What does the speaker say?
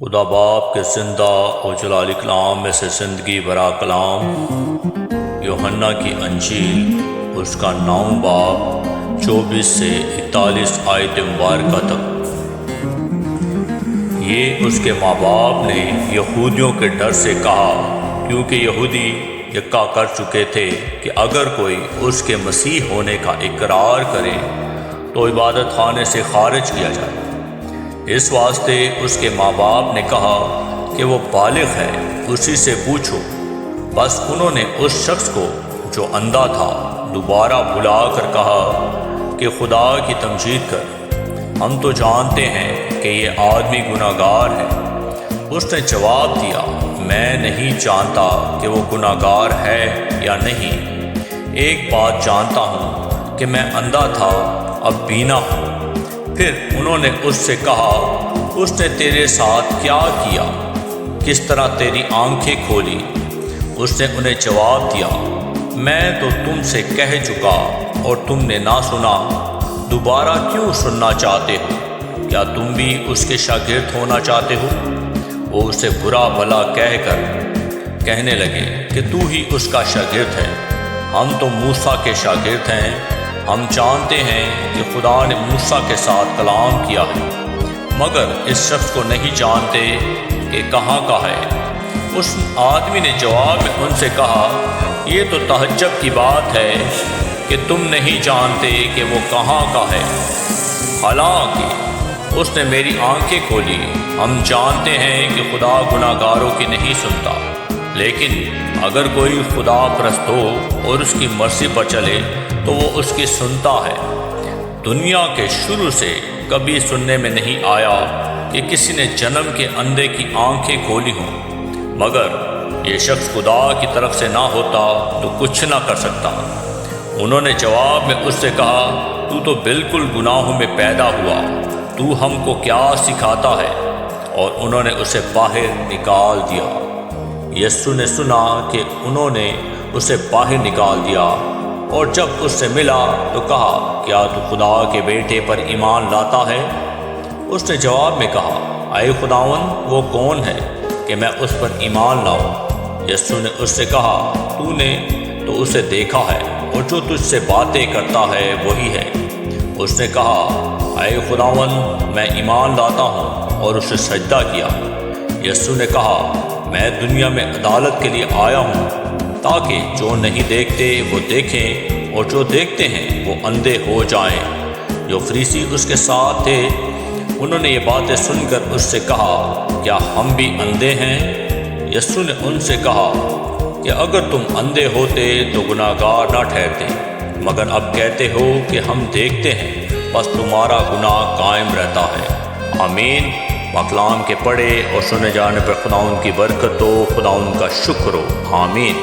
خدا باپ کے زندہ و جلال کلام میں سے زندگی برا کلام یوحنا کی انجیل اس کا 9 باب 24 سے 41 آیت مبارکہ تک۔ یہ اس کے ماں باپ نے یہودیوں کے ڈر سے کہا، کیونکہ یہودی یکا کر چکے تھے کہ اگر کوئی اس کے مسیح ہونے کا اقرار کرے تو عبادت خانے سے خارج کیا جائے۔ اس واسطے اس کے ماں باپ نے کہا کہ وہ بالغ ہے، اسی سے پوچھو۔ بس انہوں نے اس شخص کو جو اندھا تھا دوبارہ بلا کر کہا کہ خدا کی تمجید کر، ہم تو جانتے ہیں کہ یہ آدمی گناہ گار ہے۔ اس نے جواب دیا، میں نہیں جانتا کہ وہ گناہ گار ہے یا نہیں۔ ایک بات جانتا ہوں کہ میں اندھا تھا، اب بینا ہوں۔ پھر انہوں نے اس سے کہا، اس نے تیرے ساتھ کیا کیا؟ کس طرح تیری آنکھیں کھولی؟ اس نے انہیں جواب دیا، میں تو تم سے کہہ چکا اور تم نے نہ سنا، دوبارہ کیوں سننا چاہتے ہو؟ کیا تم بھی اس کے شاگرد ہونا چاہتے ہو؟ وہ اسے برا بھلا کہہ کر کہنے لگے کہ تو ہی اس کا شاگرد ہے، ہم تو موسیٰ کے شاگرد ہیں۔ ہم جانتے ہیں کہ خدا نے موسیٰ کے ساتھ کلام کیا ہے، مگر اس شخص کو نہیں جانتے کہ کہاں کا ہے۔ اس آدمی نے جواب میں ان سے کہا، یہ تو تعجب کی بات ہے کہ تم نہیں جانتے کہ وہ کہاں کا ہے، حالانکہ اس نے میری آنکھیں کھولی۔ ہم جانتے ہیں کہ خدا گناہ گاروں کی نہیں سنتا، لیکن اگر کوئی خدا پرست ہو اور اس کی مرضی پر چلے تو وہ اس کی سنتا ہے۔ دنیا کے شروع سے کبھی سننے میں نہیں آیا کہ کسی نے جنم کے اندھے کی آنکھیں کھولی ہوں، مگر یہ شخص خدا کی طرف سے نہ ہوتا تو کچھ نہ کر سکتا۔ انہوں نے جواب میں اس سے کہا، تو بالکل گناہوں میں پیدا ہوا، تو ہم کو کیا سکھاتا ہے؟ اور انہوں نے اسے باہر نکال دیا۔ یسوع نے سنا کہ انہوں نے اسے باہر نکال دیا، اور جب اس سے ملا تو کہا، کیا تو خدا کے بیٹے پر ایمان لاتا ہے؟ اس نے جواب میں کہا، اے خداوند، وہ کون ہے کہ میں اس پر ایمان لاؤں؟ یسوع نے اس سے کہا، تو نے تو اسے دیکھا ہے، اور جو تجھ سے باتیں کرتا ہے وہی ہے۔ اس نے کہا، اے خداوند، میں ایمان لاتا ہوں، اور اسے سجدہ کیا۔ یسوع نے کہا، میں دنیا میں عدالت کے لیے آیا ہوں، تاکہ جو نہیں دیکھتے وہ دیکھیں، اور جو دیکھتے ہیں وہ اندھے ہو جائیں۔ جو فریسی اس کے ساتھ تھے انہوں نے یہ باتیں سن کر اس سے کہا، کیا ہم بھی اندھے ہیں؟ یسوع نے ان سے کہا کہ اگر تم اندھے ہوتے تو گناہ گار نہ ٹھہرتے، مگر اب کہتے ہو کہ ہم دیکھتے ہیں، بس تمہارا گناہ قائم رہتا ہے۔ آمین۔ کلام کے پڑھے اور سنے جانے پر خداوند کی برکت ہو، خداوند کا شکر ہو۔ آمین۔